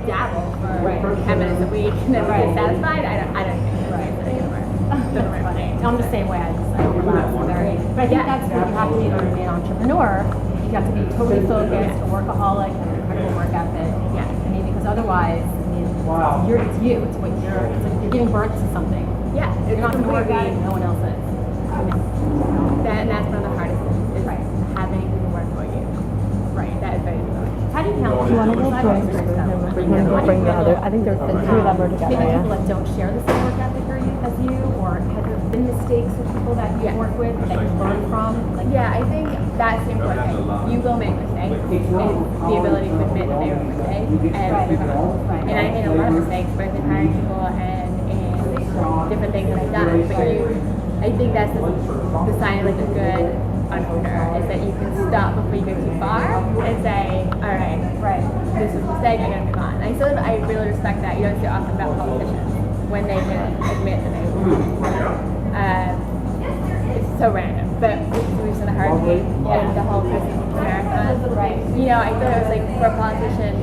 dabble for 10 minutes a week and then get satisfied, I don't think it's right anymore. I'm the same way. I relax very. But I think that's what you have to be in order to be an entrepreneur. You have to be totally focused, a workaholic, and an incredible work ethic. Yeah. I mean, because otherwise, I mean, it's you. It's what it's like you're giving birth to something. Yeah. You're not going to work at it, no one else is. And that's one of the hardest things, is having people work for you. Right. That is very difficult. How do you handle Do you want to go bring the other? I think there's the two of them are together. maybe Yeah. people that don't share the same work ethic as you, or has there been mistakes with people that you work with that you learn from? Like, Yeah, I think that's the important thing. You will make mistakes. It's the ability to admit that they were mistakes and move on. Right. And I made a lot of mistakes both in hiring people and in different things that I've done. But I think that's the sign of like a good entrepreneur, is that you can stop before you go too far and say, all right, this was a mistake, I gotta move on. I really respect that. You don't see often about politicians when they can admit that they were wrong. It's so random, but we saw the hurricane and the whole president of America. Right. I thought it was like for a politician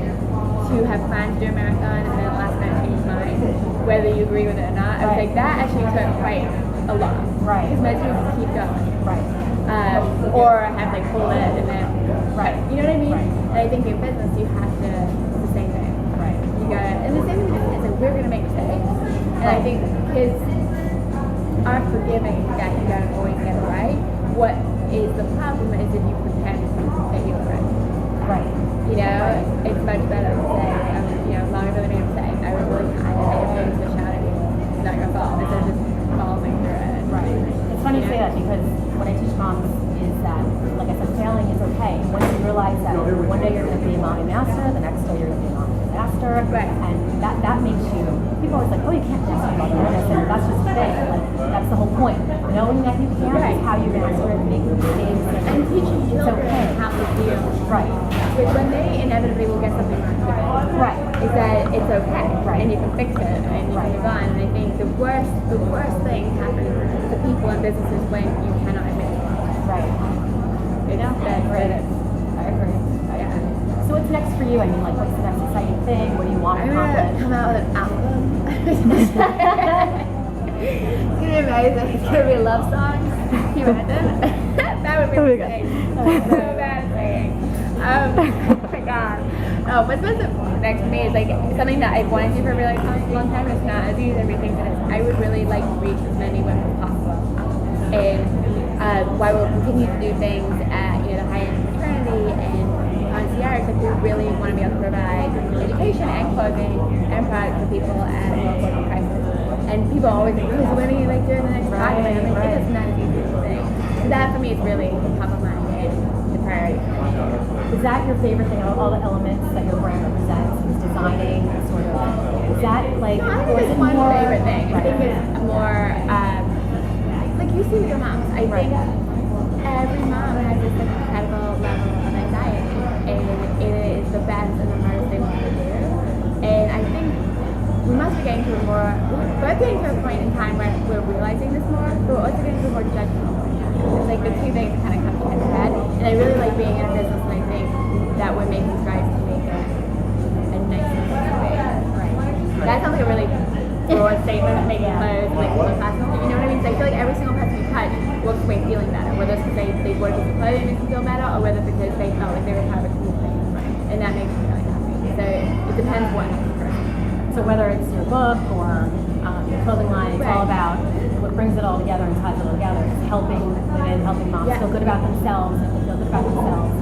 to have planned to do a marathon and then last minute change his mind, whether you agree with it or not. I was like, that actually took quite a lot. Right. Because most people just keep going. Right. Or have like pulled it and then, you know what I mean? Right. And I think in business you have to, it's the same thing. Right. You gotta, and the same thing with business, like we're gonna make mistakes. And I think kids are forgiving that you don't always get it right. What is the problem is if you pretend that you were right. Right. It's much better to say, as long as I made a mistake, I was really kind and I didn't mean to shout at you. It's not your fault. Instead of just following through it. Right. It's funny you say that because what I teach moms is that, like I said, failing is okay. Once you realize that one day you're going to be a mommy master, the next day you're going to be a mommy disaster, and that makes you. People are always like, oh, you can't do something about it. And that's just the thing. Like that's the whole point. Knowing that you can is how you're going to sort of make mistakes And teaching children how to deal. Right. Which when they inevitably will get something wrong with it. Right. Is that it's okay. Right. And you can fix it and you can move on. And I think the worst thing happens to people and businesses when you cannot admit it. Right. That's Right. it. I agree. So what's next for you? I mean, like, what's the next exciting thing? What do you want to I'm accomplish? gonna come out with an album. It's gonna be amazing. It's gonna be love songs. Can you imagine? That would be insane. So bad at singing. Oh my god. Oh, what's next for me is like something that I've wanted to do for a really long time. It's not as easy as everything, but I would really like to reach as many women as possible. And while we'll continue to do things at the high-end maternity and concierge, like we really want to be able to provide education and clothing and products for people at affordable prices. And people always think, oh, so when are you like doing the next project? And I'm like, it's not as easy as you think. So that for me is really top of mind and the priority. Is that your favorite thing? All the elements that your brand represents, is designing, sort of. Is that like? No, I don't think it's one favorite thing. I think it's more like you see with your moms. I think every mom has this incredible level of anxiety, and it is the best and the hardest thing to do. And I think we must be getting to a more. We're getting to a point in time where we're realizing this more, but we're also getting to a more judgmental point. It's like the two things kind of come to head. And I really like being in a business, and I think that we're making strides to make it a nice place to be. That sounds like a really broad statement, making clothes, like fashion. You know what I mean? So I feel like every single person you touch walks away feeling better, whether it's because they bought a piece of clothing and makes them feel better, or whether it's because they felt like they were part of a cool thing. And that makes me really happy. So it depends what makes the person. So whether it's your book or your clothing line, it's all about what brings it all together and ties it all together. It's helping women, helping moms feel good about themselves and feel good about themselves.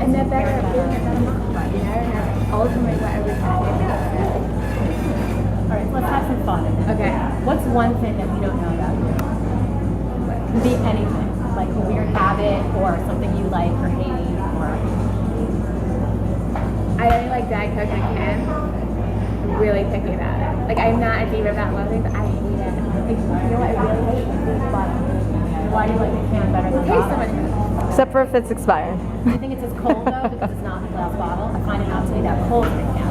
And they're better at being a better mom. And ultimately what every time is better. All right, so let's have some fun. Okay. What's one thing that we don't know about you? It can be anything, like a weird habit or something you like or hate, or I only like Diet Coke and I can. I'm really picky about it. Like I'm not a diva about loving, but I hate it. Like, you know what I really hate? Is butter. why do you like the can better than It the tastes so bottle? much better. Except for if it's expired. I think it's as cold though because it's not in a glass bottle. I find it not to be that cold in a can.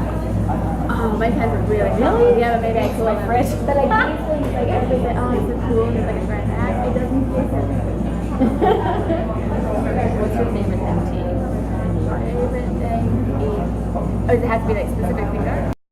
Oh, my cans are really Really? Yeah, but maybe I cool Like fridge? But like these things, like everybody's like, oh, it's so cool, and it's like a fresh bag. It doesn't taste as good. What's your favorite thing to eat? Favorite thing to eat? Oh, does it have to be like specific finger?